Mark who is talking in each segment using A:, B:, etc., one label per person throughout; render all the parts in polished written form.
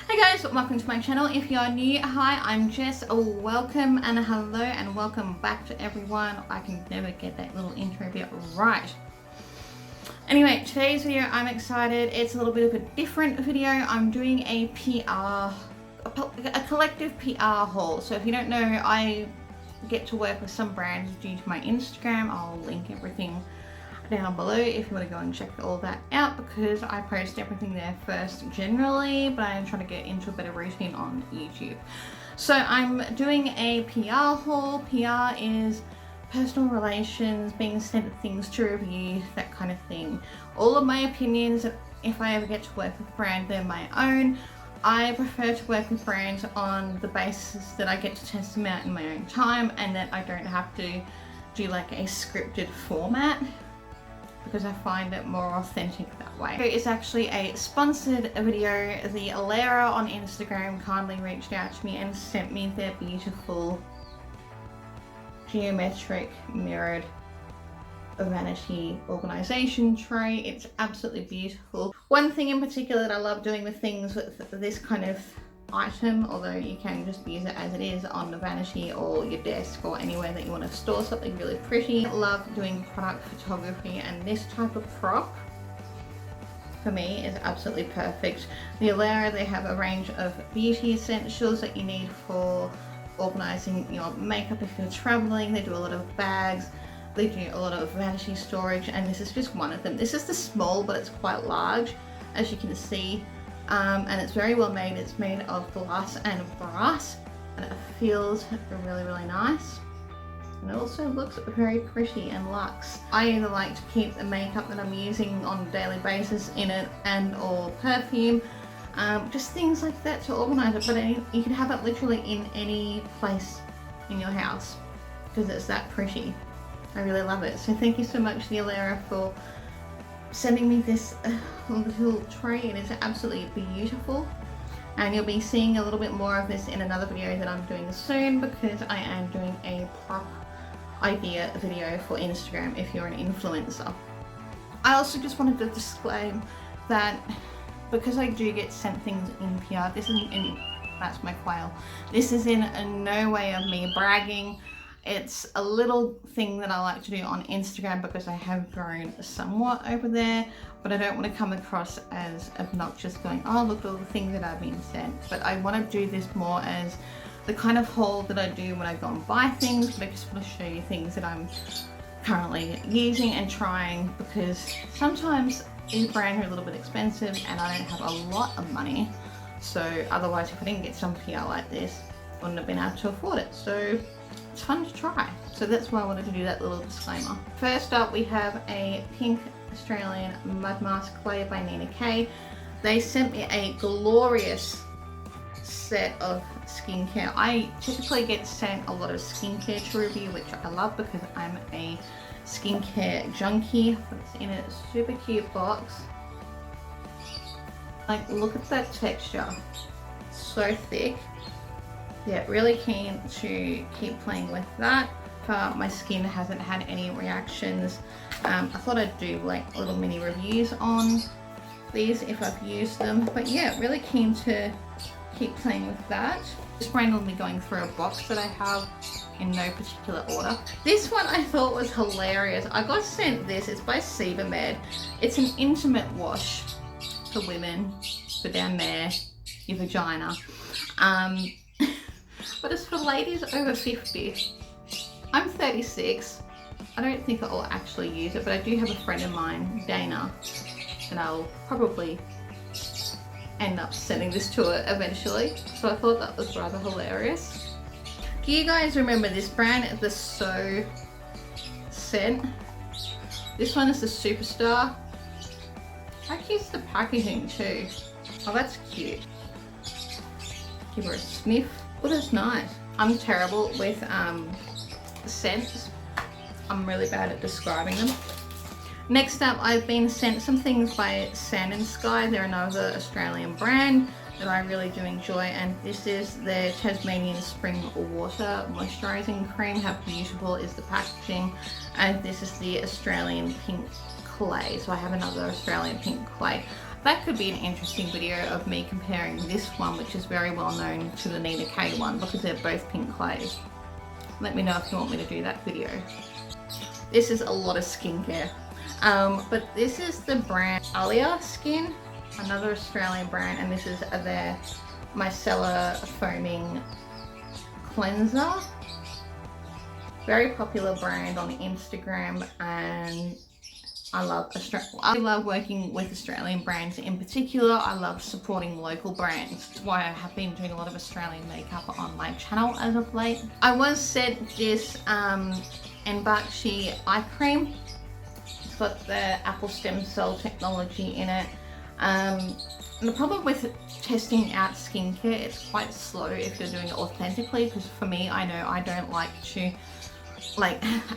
A: Hey guys, welcome to my channel. If you are new, hi, I'm Jess. Welcome and hello and welcome back to everyone. I can never get that little intro bit right. Anyway, today's video, I'm excited. It's a little bit of a different video. I'm doing a collective PR haul. So if you don't know, I get to work with some brands due to my Instagram. I'll link everything down below if you want to go and check all that out, because I post everything there first generally, but I'm trying to get into a better routine on YouTube. So I'm doing a PR haul. PR is personal relations, being sent things to review, that kind of thing. All of my opinions, if I ever get to work with a brand, they're my own. I prefer to work with brands on the basis that I get to test them out in my own time and that I don't have to do like a scripted format, because I find it more authentic that way. It's actually a sponsored video. The theolara on Instagram kindly reached out to me and sent me their beautiful geometric mirrored vanity organization tray. It's absolutely beautiful. One thing in particular that I love doing with things with this kind of item, although you can just use it as it is on the vanity or your desk or anywhere that you want to store something really pretty. I love doing product photography, and this type of prop for me is absolutely perfect. The theolara, they have a range of beauty essentials that you need for organizing your makeup if you're traveling. They do a lot of bags, they do a lot of vanity storage, and this is just one of them. This is the small, but it's quite large, as you can see. And it's very well made. It's made of glass and brass, and it feels really, really nice. And it also looks very pretty and luxe. I either like to keep the makeup that I'm using on a daily basis in it, and or perfume, just things like that to organize it. But you can have it literally in any place in your house because it's that pretty. I really love it. So thank you so much, theolara, for sending me this little tray. It is absolutely beautiful, and you'll be seeing a little bit more of this in another video that I'm doing soon, because I am doing a prop idea video for Instagram if you're an influencer. I also just wanted to disclaim that because I do get sent things in PR, this isn't in, that's my quail, this is in no way of me bragging. It's a little thing that I like to do on Instagram because I have grown somewhat over there, but I don't want to come across as obnoxious going, oh look at all the things that I've been sent. But I want to do this more as the kind of haul that I do when I go and buy things, but I just want to show you things that I'm currently using and trying, because sometimes these brands are a little bit expensive and I don't have a lot of money. So otherwise, if I didn't get some PR like this, I wouldn't have been able to afford it. So it's fun to try. So that's why I wanted to do that little disclaimer. First up, we have a pink Australian mud mask clay by Nina K. They sent me a glorious set of skincare. I typically get sent a lot of skincare to review, which I love because I'm a skincare junkie. But it's in a super cute box. Like, look at that texture. So thick. Yeah, really keen to keep playing with that. My skin hasn't had any reactions. I thought I'd do like little mini reviews on these if I've used them. But yeah, really keen to keep playing with that. This brand will be going through a box that I have in no particular order. This one I thought was hilarious. I got sent this. It's by Sebamed. It's an intimate wash for women, for down there, your vagina. But it's for ladies over 50. I'm 36. I don't think I'll actually use it, but I do have a friend of mine, Dana, and I'll probably end up sending this to her eventually. So I thought that was rather hilarious. Do you guys remember this brand, the So scent? This one is the Superstar. I use the packaging too. Oh, that's cute. Give her a sniff. Oh, that's nice. I'm terrible with scents. I'm really bad at describing them. Next up, I've been sent some things by Sand and Sky. They're another Australian brand that I really do enjoy, and this is their Tasmanian Spring Water Moisturising Cream. How beautiful is the packaging? And this is the Australian Pink Clay. So I have another Australian Pink Clay. That could be an interesting video of me comparing this one, which is very well known, to the Nina K one, because they're both pink clays. Let me know if you want me to do that video. This is a lot of skincare. But this is the brand Alia Skin, another Australian brand, and this is their micellar foaming cleanser. Very popular brand on Instagram, and I love working with Australian brands in particular. I love supporting local brands. That's why I have been doing a lot of Australian makeup on my channel as of late. I was sent this Enbakshi eye cream. It's got the apple stem cell technology in it. And the problem with testing out skincare, it's quite slow if you're doing it authentically, because for me, I know I don't like to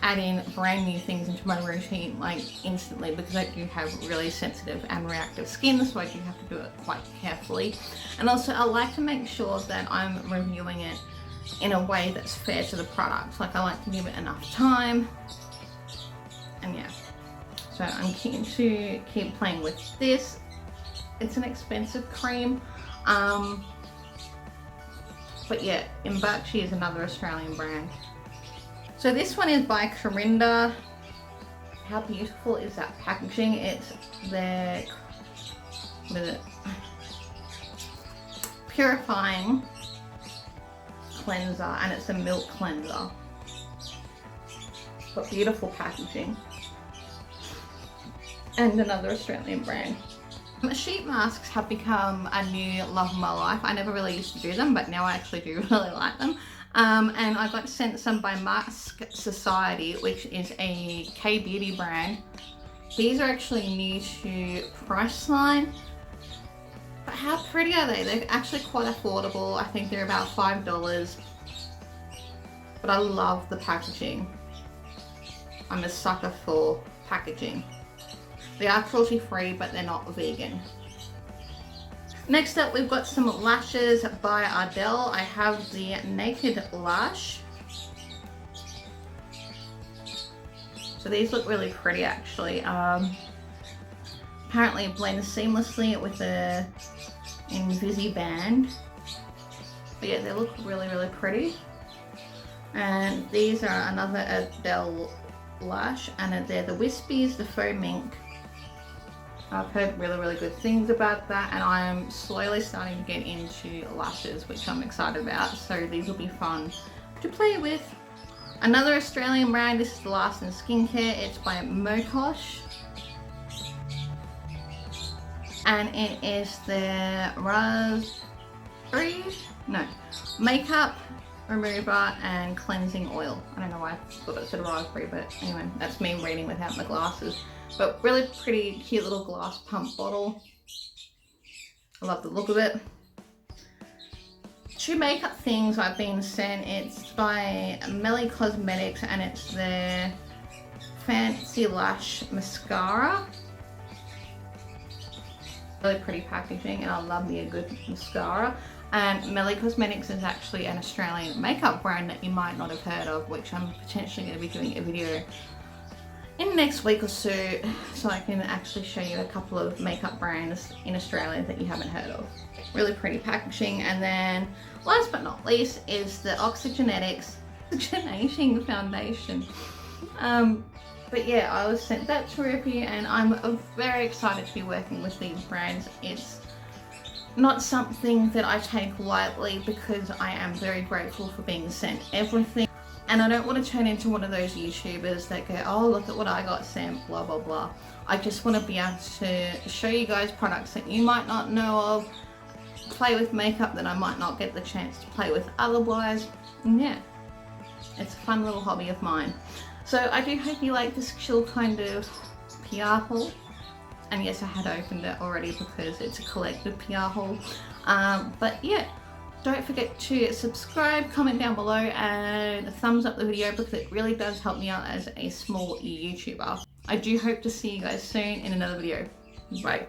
A: add in brand new things into my routine instantly, because I do have really sensitive and reactive skin, so I do have to do it quite carefully. And also I like to make sure that I'm reviewing it in a way that's fair to the product. I like to give it enough time, and yeah, so I'm keen to keep playing with this. It's an expensive cream, but yeah, Enbakshi is another Australian brand. So this one is by Corinda. How beautiful is that packaging? It's their, what is it? Purifying cleanser, and it's a milk cleanser. But beautiful packaging. And another Australian brand. Sheet masks have become a new love of my life. I never really used to do them, but now I actually do really like them. And I got sent some by Mask Society, which is a K-beauty brand. These are actually new to Priceline. But how pretty are they? They're actually quite affordable. I think they're about $5. But I love the packaging. I'm a sucker for packaging. They are cruelty free, but they're not vegan. Next up, we've got some lashes by Ardell. I have the Naked Lash. So these look really pretty actually. Apparently it blends seamlessly with the Invisi band. But yeah, they look really, really pretty. And these are another Ardell lash, and they're the Wispies, the Faux Mink. I've heard really, really good things about that, and I'm slowly starting to get into lashes, which I'm excited about, so these will be fun to play with. Another Australian brand, this is the last in skincare, it's by Mokosh. And it is the makeup remover and cleansing oil. I don't know why I thought it said raspberry, but anyway, that's me reading without my glasses. But really pretty, cute little glass pump bottle. I love the look of it. Two makeup things I've been sent. It's by Melly Cosmetics, and it's their Fancy Lash Mascara. Really pretty packaging, and I love me a good mascara. And Melly Cosmetics is actually an Australian makeup brand that you might not have heard of, which I'm potentially going to be doing a video in next week or so I can actually show you a couple of makeup brands in Australia that you haven't heard of. Really pretty packaging. And then last but not least is the Oxygenetics Oxygenating Foundation. But yeah, I was sent that to review, and I'm very excited to be working with these brands. It's not something that I take lightly, because I am very grateful for being sent everything. And I don't want to turn into one of those YouTubers that go, oh, look at what I got sent, blah, blah, blah. I just want to be able to show you guys products that you might not know of, play with makeup that I might not get the chance to play with otherwise. And yeah, it's a fun little hobby of mine. So I do hope you like this chill kind of PR haul. And yes, I had opened it already because it's a collective PR haul. But yeah. Don't forget to subscribe, comment down below, and thumbs up the video, because it really does help me out as a small YouTuber. I do hope to see you guys soon in another video. Bye.